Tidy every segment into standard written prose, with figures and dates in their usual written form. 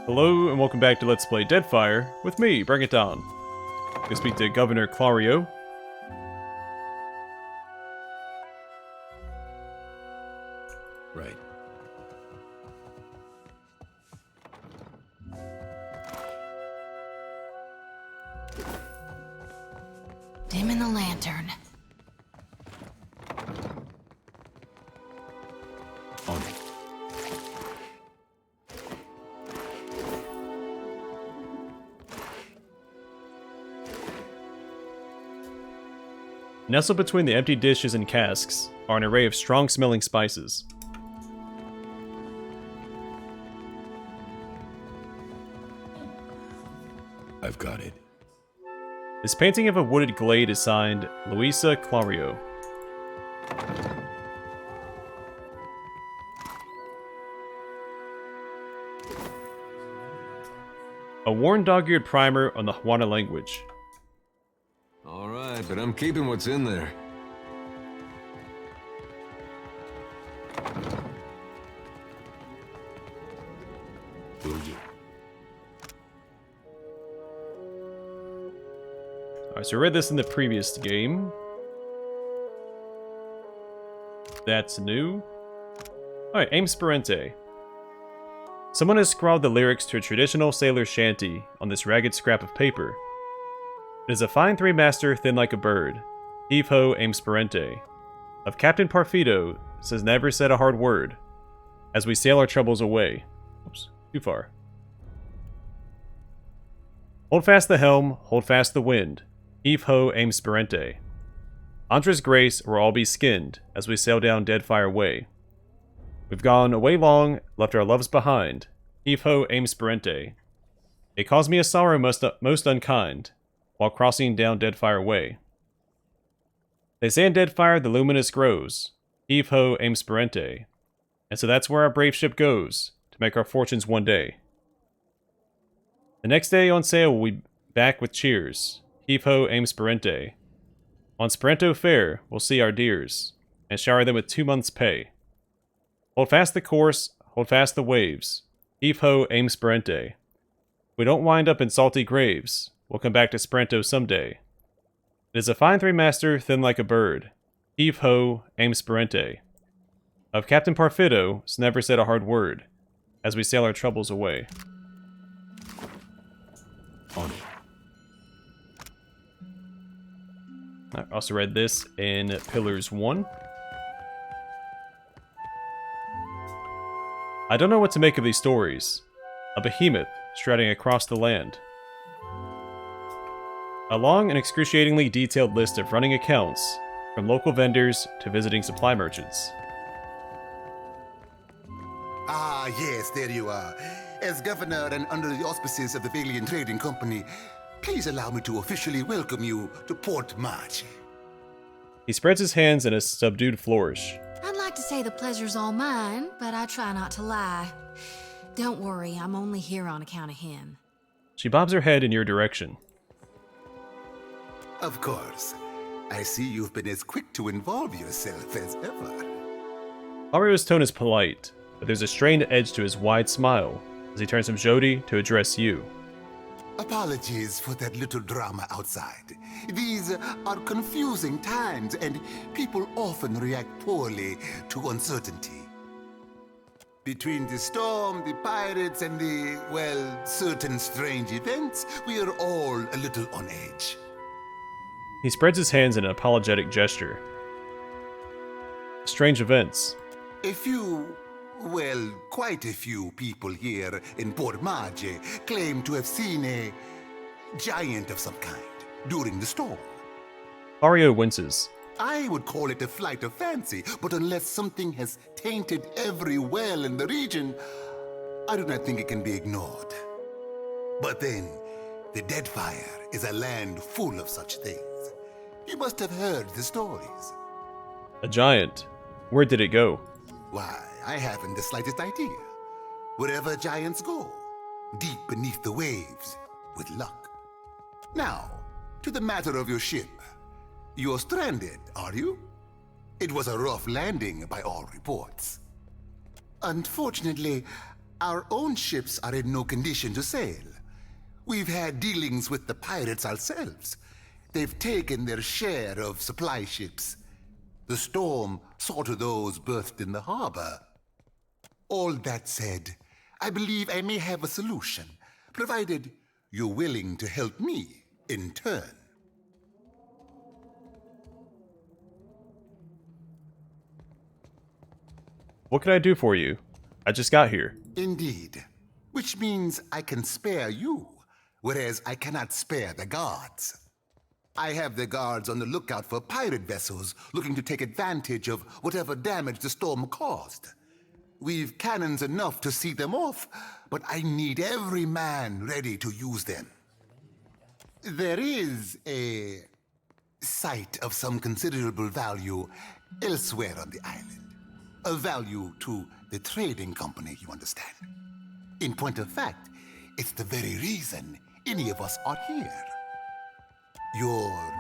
Hello and welcome back to Let's Play Deadfire with me, Bring It On. We speak to Governor Clario. Right. Dim in the lantern. On it. Nestled between the empty dishes and casks are an array of strong-smelling spices. I've got it. This painting of a wooded glade is signed Luisa Clario. A worn dog-eared primer on the Hawaiian language. All right, but I'm keeping what's in there. Will you? Alright, so I read this in the previous game. That's new. Alright, Aim Sperente. Someone has scrawled the lyrics to a traditional sailor shanty on this ragged scrap of paper. It is a fine three-master, thin like a bird. Heave-ho, aim sperente. Of Captain Parfido, says never said a hard word. As we sail our troubles away. Oops, too far. Hold fast the helm, hold fast the wind. Heave-ho, aim sperente. Andres Grace, or all be skinned, as we sail down Deadfire way. We've gone away long, left our loves behind. Heave-ho, aim sperente. It caused me a sorrow most unkind, while crossing down Deadfire way. They say in Deadfire the luminous grows. Heave-ho, aim sperente. And so that's where our brave ship goes, to make our fortunes one day. The next day on sail we'll be back with cheers. Heave-ho, aim sperente. On Sperento fair we'll see our dears, and shower them with 2 months' pay. Hold fast the course, hold fast the waves. Heave-ho, aim sperente. We don't wind up in salty graves. We'll come back to Sperento someday. It is a fine three-master, thin like a bird. Heave-ho, aim sperente. Of Captain Parfido, never said a hard word, as we sail our troubles away. On it. I also read this in Pillars 1. I don't know what to make of these stories. A behemoth striding across the land. A long and excruciatingly detailed list of running accounts, from local vendors to visiting supply merchants. Ah, yes, there you are. As governor and under the auspices of the Valian Trading Company, please allow me to officially welcome you to Port March. He spreads his hands in a subdued flourish. I'd like to say the pleasure's all mine, but I try not to lie. Don't worry, I'm only here on account of him. She bobs her head in your direction. Of course. I see you've been as quick to involve yourself as ever. Clario's tone is polite, but there's a strained edge to his wide smile as he turns from Jody to address you. Apologies for that little drama outside. These are confusing times, and people often react poorly to uncertainty. Between the storm, the pirates, and the, well, certain strange events, we are all a little on edge. He spreads his hands in an apologetic gesture. Strange events. A few, well, quite a few people here in Port Marge claim to have seen a giant of some kind during the storm. Clario winces. I would call it a flight of fancy, but unless something has tainted every well in the region, I do not think it can be ignored. But then, the Deadfire is a land full of such things. You must have heard the stories. A giant. Where did it go? Why, I haven't the slightest idea. Wherever giants go, deep beneath the waves, with luck. Now, to the matter of your ship. You're stranded, are you? It was a rough landing by all reports. Unfortunately, Our own ships are in no condition to sail. We've had dealings with the pirates ourselves. They've taken their share of supply ships. The storm saw to those berthed in the harbor. All that said, I believe I may have a solution, provided you're willing to help me in turn. What can I do for you? I just got here. Indeed. Which means I can spare you, whereas I cannot spare the guards. I have the guards on the lookout for pirate vessels looking to take advantage of whatever damage the storm caused. We've cannons enough to see them off, but I need every man ready to use them. There is a site of some considerable value elsewhere on the island. A value to the trading company, you understand. In point of fact, it's the very reason any of us are here. You're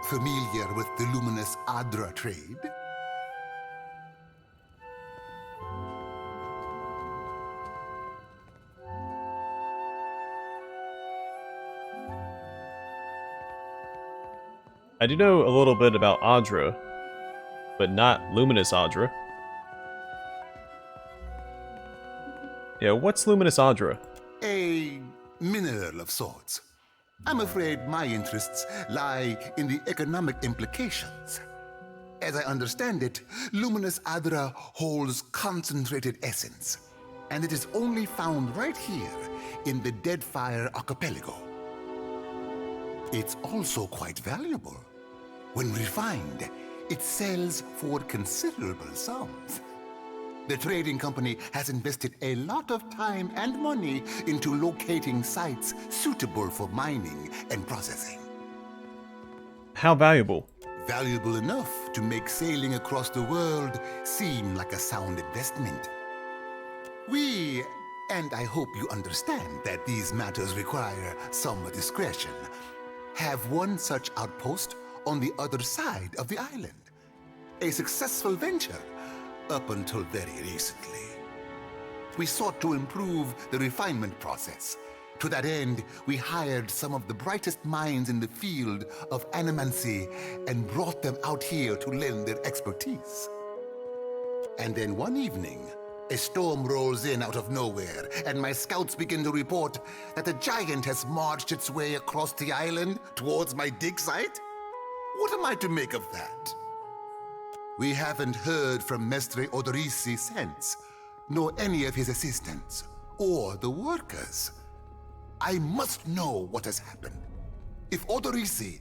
familiar with the luminous Adra trade? I do know a little bit about Adra, but not Luminous Adra. Yeah, what's Luminous Adra? A mineral of sorts. I'm afraid my interests lie in the economic implications. As I understand it, Luminous Adra holds concentrated essence, and it is only found right here in the Deadfire archipelago. It's also quite valuable. When refined, it sells for considerable sums. The trading company has invested a lot of time and money into locating sites suitable for mining and processing. How valuable? Valuable enough to make sailing across the world seem like a sound investment. We, and I hope you understand that these matters require some discretion, have one such outpost on the other side of the island. A successful venture up until very recently. We sought to improve the refinement process. To that end, we hired some of the brightest minds in the field of animancy and brought them out here to lend their expertise. And then one evening, a storm rolls in out of nowhere, and my scouts begin to report that a giant has marched its way across the island towards my dig site. What am I to make of that? We haven't heard from Mestre Odorisi since, nor any of his assistants, or the workers. I must know what has happened. If Odorisi,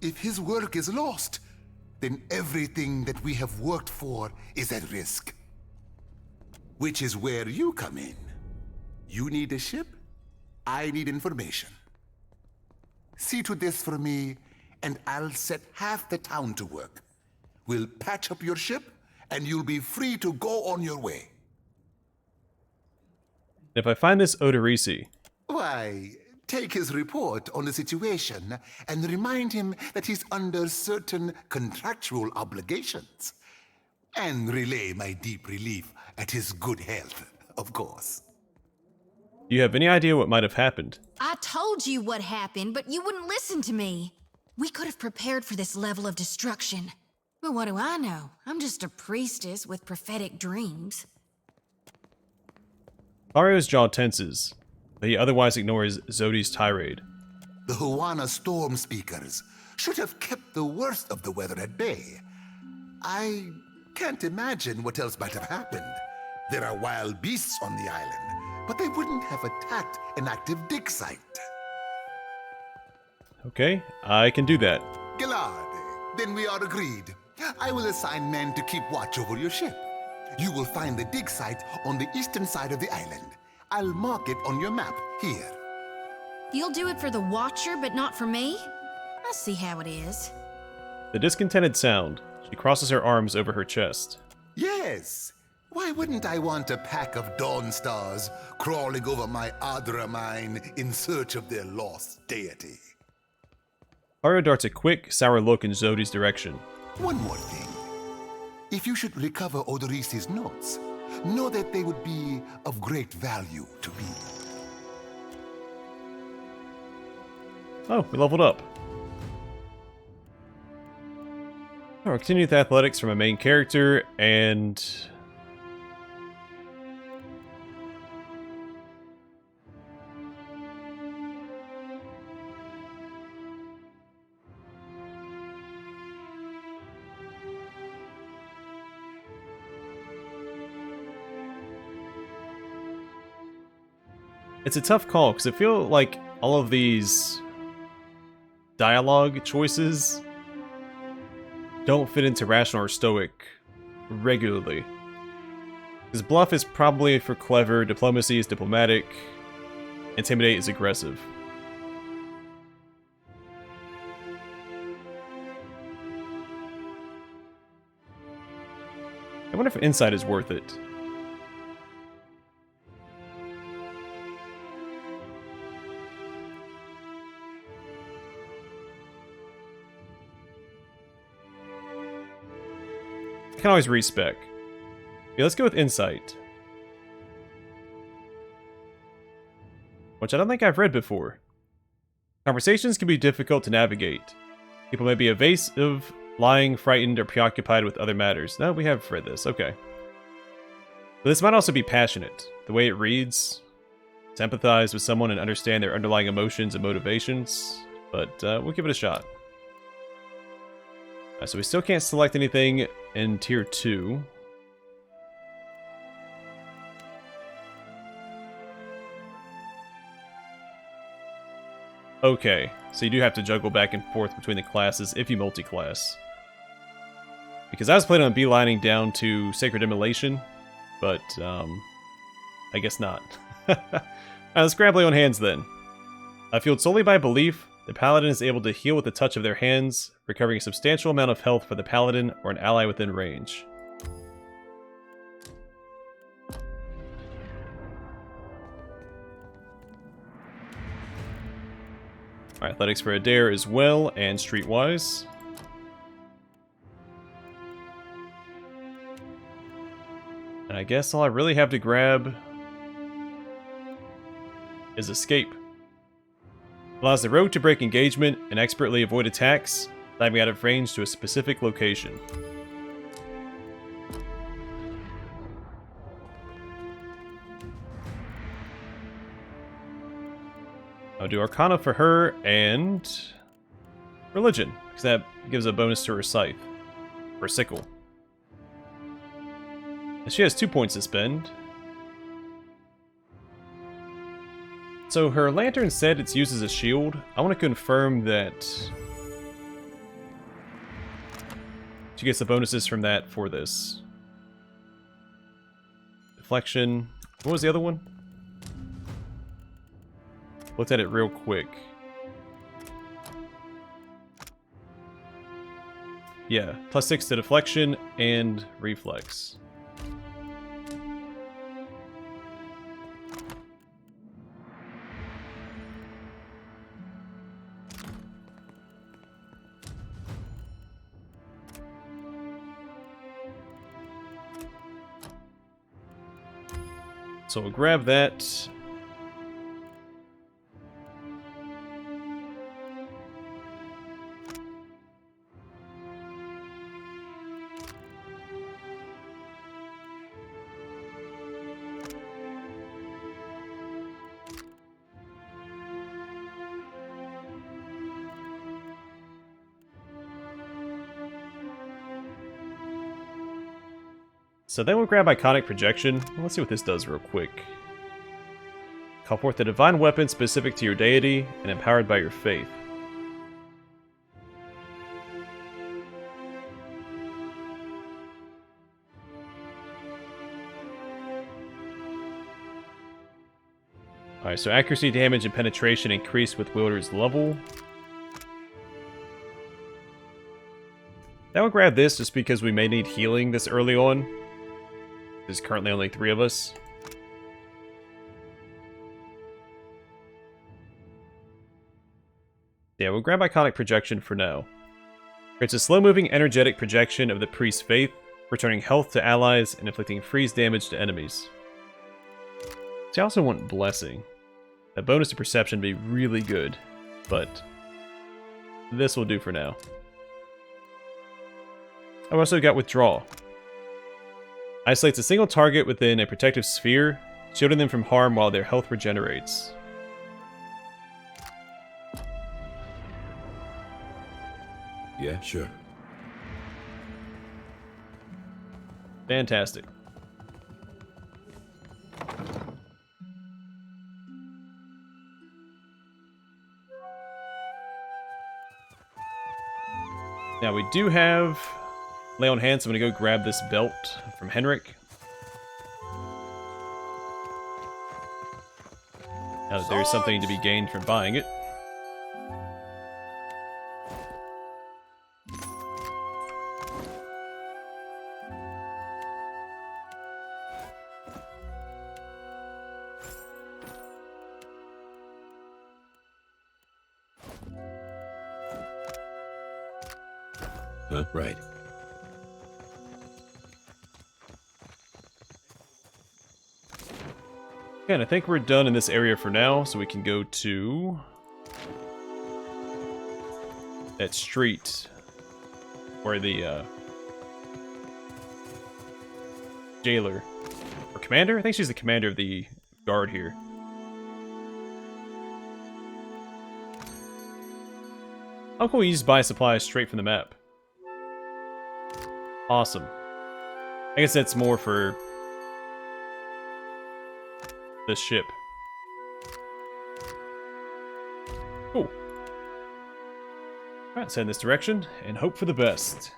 if his work is lost, then everything that we have worked for is at risk. Which is where you come in. You need a ship, I need information. See to this for me, and I'll set half the town to work. We'll patch up your ship, and you'll be free to go on your way. If I find this Odorisi, Why, take his report on the situation and remind him that he's under certain contractual obligations. And relay my deep relief at his good health, of course. do you have any idea what might have happened? I told you what happened, but you wouldn't listen to me. We could have prepared for this level of destruction. But what do I know? I'm just a priestess with prophetic dreams. Clario's jaw tenses, but he otherwise ignores Zodi's tirade. The Huana storm speakers should have kept the worst of the weather at bay. I can't imagine what else might have happened. There are wild beasts on the island, but they wouldn't have attacked an active dig site. Okay, I can do that. Gillard, then we are agreed. I will assign men to keep watch over your ship. You will find the dig site on the eastern side of the island. I'll mark it on your map here. You'll do it for the Watcher, but not for me? I see how it is. The discontented sound. She crosses her arms over her chest. Yes. Why wouldn't I want a pack of dawn stars crawling over my Adra mine in search of their lost deity? Clario darts a quick, sour look in Zodi's direction. One more thing. If you should recover Odorisi's notes, know that they would be of great value to me. Oh, we leveled up. We'll continue with athletics from a main character, and... It's a tough call, because I feel like all of these dialogue choices don't fit into rational or stoic regularly. Because bluff is probably for clever, diplomacy is diplomatic, intimidate is aggressive. I wonder if insight is worth it. I can always respec. Yeah, let's go with insight. Which I don't think I've read before. Conversations can be difficult to navigate. People may be evasive, lying, frightened, or preoccupied with other matters. No, we have read this. Okay. But this might also be passionate. The way it reads, to empathize with someone and understand their underlying emotions and motivations. But we'll give it a shot. So we still can't select anything in Tier 2. Okay, so you do have to juggle back and forth between the classes if you multi-class. Because I was planning on beelining down to Sacred Immolation, but I guess not. Alright, let's grab Lay on Hands then. Fueled solely by belief, the Paladin is able to heal with the touch of their hands, recovering a substantial amount of health for the Paladin or an ally within range. Alright, Athletics for Adair as well, and Streetwise. And I guess all I really have to grab is Escape. Allows the rogue to break engagement and expertly avoid attacks, diving out of range to a specific location. I'll do Arcana for her and Religion, because that gives a bonus to her Scythe, or Sickle. And she has 2 points to spend. So her lantern said it's used as a shield. I want to confirm that she gets the bonuses from that for this. Deflection. What was the other one? Looked at it real quick. Yeah, +6 to deflection and reflex. So we'll grab that. So then we'll grab Iconic Projection. Let's see what this does real quick. Call forth a divine weapon specific to your deity and empowered by your faith. Alright, so accuracy, damage, and penetration increase with wielder's level. Now we'll grab this just because we may need healing this early on. There's currently only 3 of us. Yeah, we'll grab Iconic Projection for now. It's a slow-moving, energetic projection of the priest's faith, returning health to allies and inflicting freeze damage to enemies. See, I also want Blessing. A bonus to perception would be really good, but this will do for now. I've also got Withdraw. Isolates a single target within a protective sphere, shielding them from harm while their health regenerates. Yeah, sure. Fantastic. Now we do have Lay on Hands, so I'm going to go grab this belt from Henrik. Now that there is something to be gained from buying it. Huh? Right. Okay, and I think we're done in this area for now, so we can go to that street where the jailer or commander? I think she's the commander of the guard here. How can we just buy supplies straight from the map? Awesome. I guess that's more for this ship. Cool. Alright, let's head in this direction and hope for the best.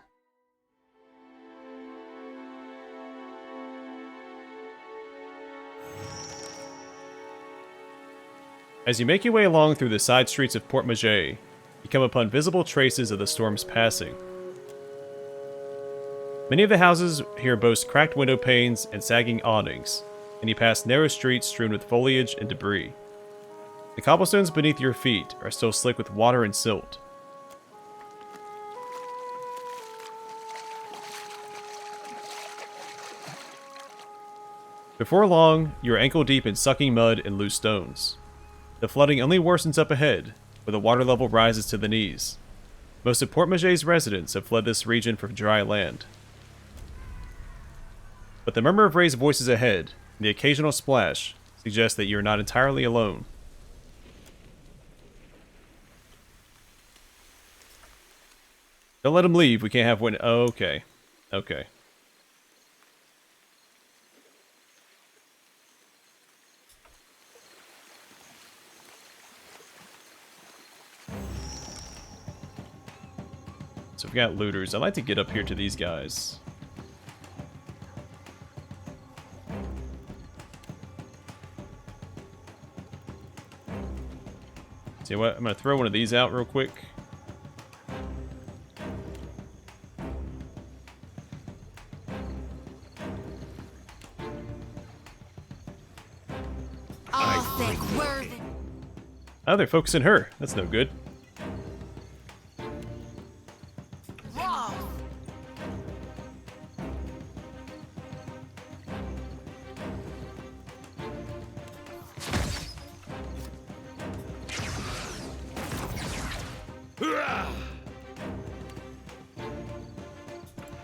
As you make your way along through the side streets of Port Maget, you come upon visible traces of the storm's passing. Many of the houses here boast cracked window panes and sagging awnings, and you pass narrow streets strewn with foliage and debris. The cobblestones beneath your feet are still slick with water and silt. Before long, you are ankle deep in sucking mud and loose stones. The flooding only worsens up ahead, where the water level rises to the knees. Most of Port Maget's residents have fled this region for dry land. But the murmur of raised voices ahead, and the occasional splash, suggest that you are not entirely alone. Don't let him leave, we can't have one. Oh, okay. Okay. So we've got looters. I'd like to get up here to these guys. See what? I'm going to throw one of these out real quick. Oh, they're focusing her. That's no good.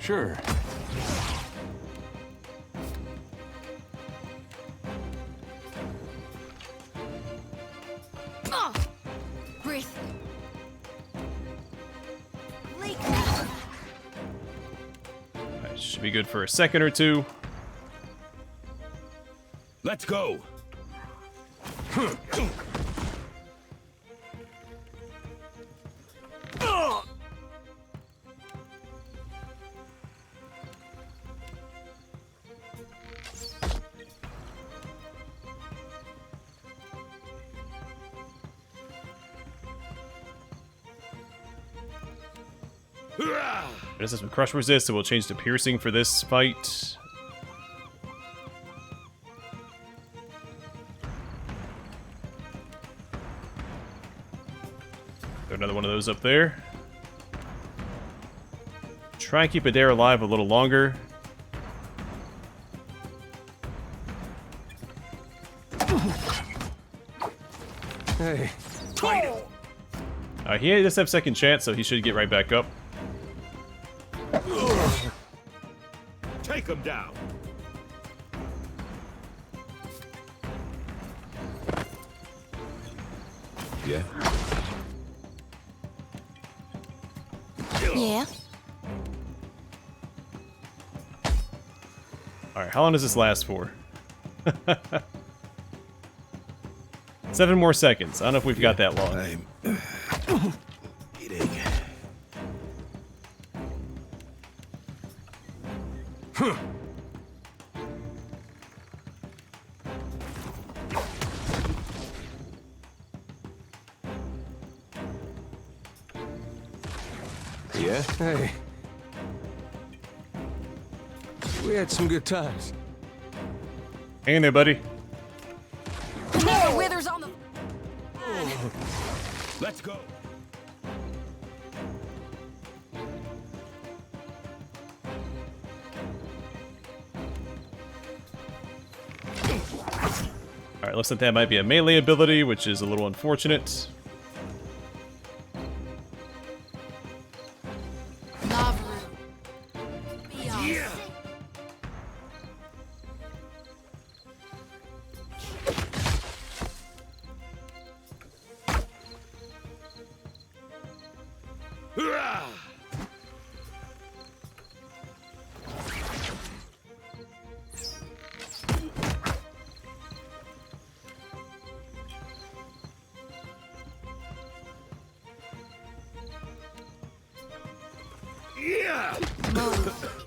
Sure. Breathe. That should be good for a second or two. Let's go. This is with Crush Resist, so we'll change to Piercing for this fight. Is there another one of those up there? Try and keep Adair alive a little longer. Hey. He does have second chance, so he should get right back up. Take him down. Yeah. Yeah? Alright, how long does this last for? 7 more seconds. I don't know if we've got that long. I'm eating. Yeah? Hey. We had some good times. Hang in there, buddy. Never withers on the... Let's go. Alright, looks like that might be a melee ability, which is a little unfortunate. Lava Beyond. Yeah. Hurrah! Yeah! Move.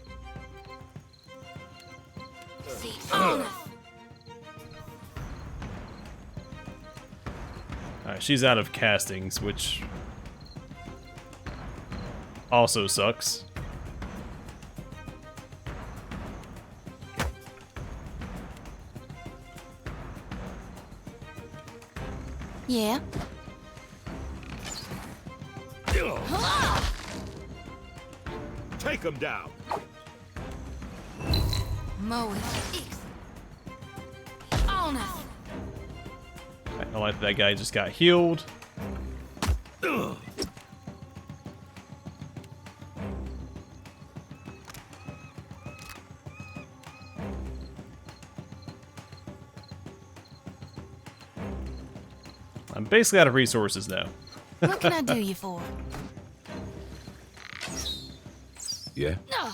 See, on us. Alright, she's out of castings, which also sucks. Yeah? Take him down. Mow it. On us. I like that guy just got healed. I'm basically out of resources now. What can I do you for? Yeah? No.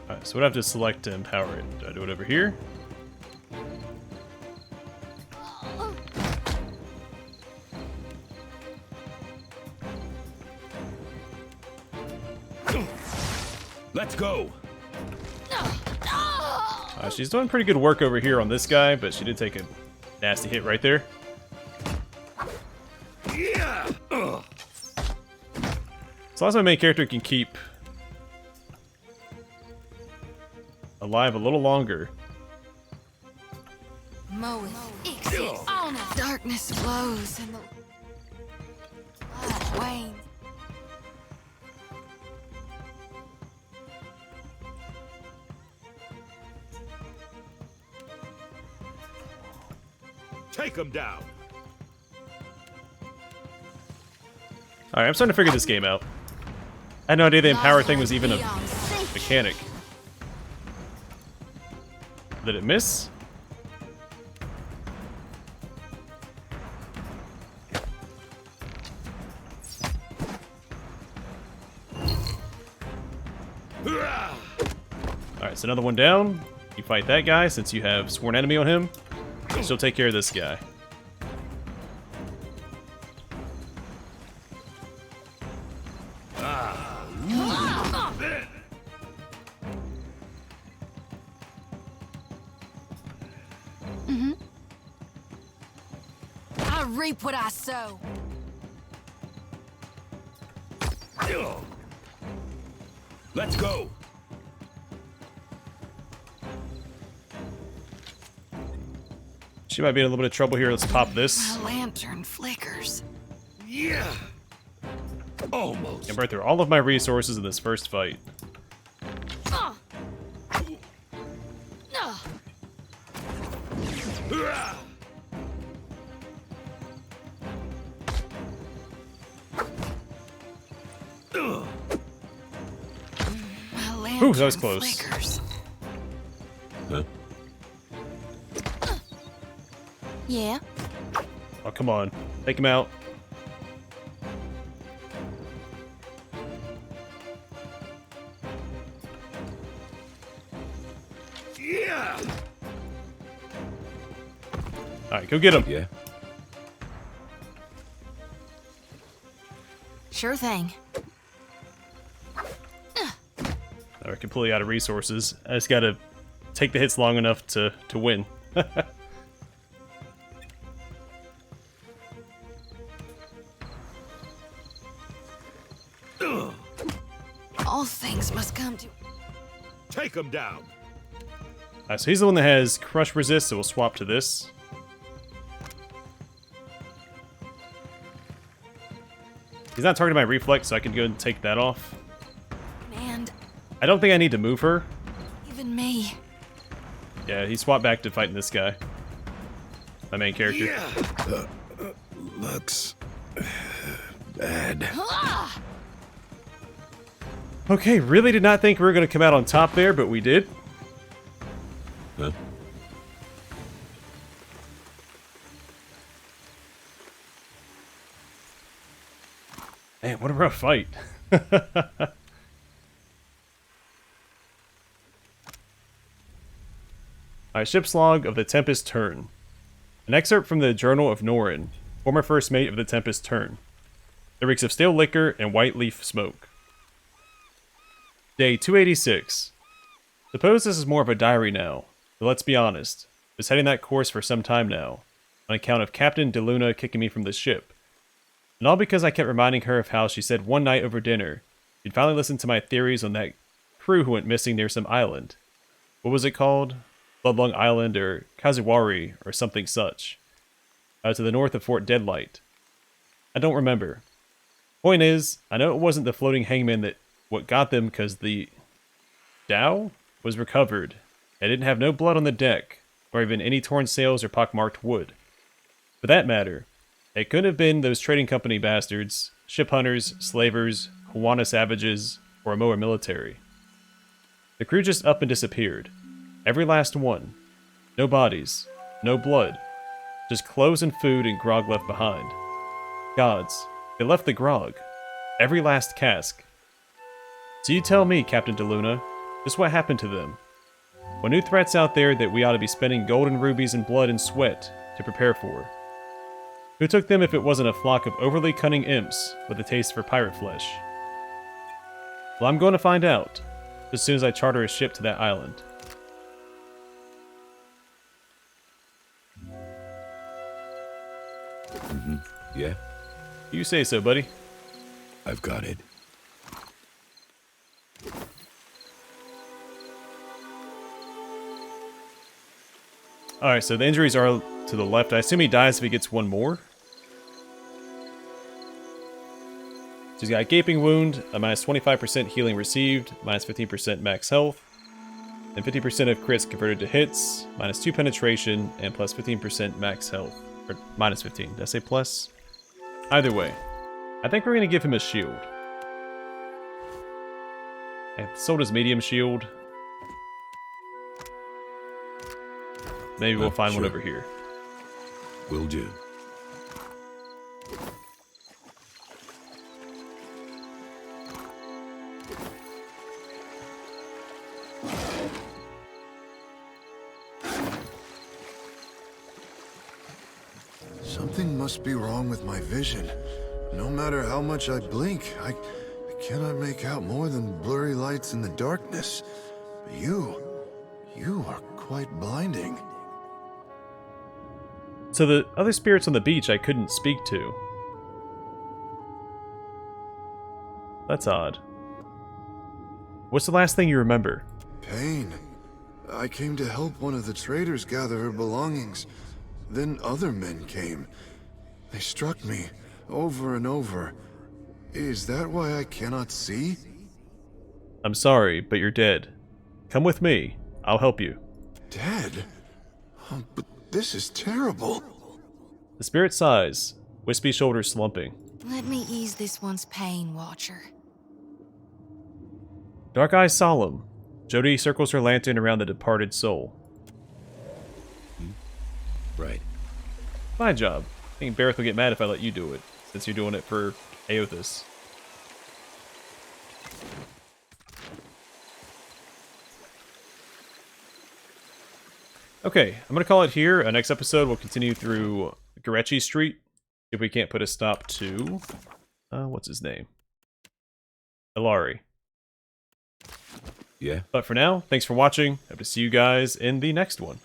Alright, so what do I have to select to empower it? Do I do it over here? Let's go. She's doing pretty good work over here on this guy, but she did take a nasty hit right there. Yeah. As long as my main character can keep alive a little longer. Mow it. On us. Darkness flows and the light wanes. Take him down. Alright, I'm starting to figure this game out. I had no idea the empower thing was even a mechanic. Did it miss? Hurrah! Alright, so another one down. You fight that guy since you have sworn enemy on him. She'll take care of this guy. I reap what I sow. Let's go. She might be in a little bit of trouble here. Let's pop this. My lantern flickers. Yeah. Almost. And burn through all of my resources in this first fight. Uh. Hurrah! My lantern Ooh, that was close. flickers. Huh? Yeah. Oh, come on. Take him out. Yeah. Alright, go get him. Yeah. Sure thing. We're completely out of resources. I just gotta take the hits long enough to win. All things must come to. Take him down. Alright, so he's the one that has crush resist, so we'll swap to this. He's not targeting my reflex, so I can go and take that off. And I don't think I need to move her. even me. Yeah, he swapped back to fighting this guy. My main character. Yeah. Looks bad. Ah! Okay, really did not think we were going to come out on top there, but we did. Huh? Man, what a rough fight. Alright, ship's log of the Tempest Turn. An excerpt from the Journal of Norin, former first mate of the Tempest Turn. It reeks of stale liquor and white leaf smoke. Day 286. Suppose this is more of a diary now, but let's be honest. I was heading that course for some time now, on account of Captain DeLuna kicking me from the ship. And all because I kept reminding her of how she said one night over dinner she'd finally listened to my theories on that crew who went missing near some island. What was it called? Bloodlong Island or Kazuwari or something such. To the north of Fort Deadlight. I don't remember. Point is, I know it wasn't the floating hangman that what got them because the dhow was recovered. It didn't have no blood on the deck, or even any torn sails or pockmarked wood. For that matter, it couldn't have been those trading company bastards, ship hunters, slavers, Hawana savages, or a Moa military. The crew just up and disappeared. Every last one. No bodies, no blood. Just clothes and food and grog left behind. Gods, they left the grog. Every last cask. So you tell me, Captain DeLuna, just what happened to them? What new threats out there that we ought to be spending gold and rubies and blood and sweat to prepare for? Who took them if it wasn't a flock of overly cunning imps with a taste for pirate flesh? Well, I'm going to find out, as soon as I charter a ship to that island. Yeah, You say so, buddy. I've got it. Alright, so the injuries are to the left. I assume he dies if he gets one more. So he's got a gaping wound, a minus 25% healing received, minus 15% max health, and 50% of crits converted to hits, minus 2 penetration, and plus 15% max health. Or minus 15. Did I say plus? Either way, I think we're going to give him a shield. I sold his medium shield. Maybe we'll find one sure. over here. Will do. Something must be wrong with my vision. No matter how much I blink, I cannot make out more than blurry lights in the darkness. You are quite blinding. So the other spirits on the beach I couldn't speak to. That's odd. What's the last thing you remember? Pain. I came to help one of the traders gather her belongings. Then other men came. They struck me over and over. Is that why I cannot see? I'm sorry, but you're dead. Come with me. I'll help you. Dead? Oh, but this is terrible. The spirit sighs, wispy shoulders slumping. Let me ease this one's pain, Watcher. Dark eyes solemn. Jody circles her lantern around the departed soul. Right. Fine job. I think Barrett will get mad if I let you do it, since you're doing it for Aothas. Okay, I'm going to call it here. Next episode, we'll continue through Gorecci Street. If we can't put a stop to... what's his name? Ilari. Yeah. But for now, thanks for watching. Hope to see you guys in the next one.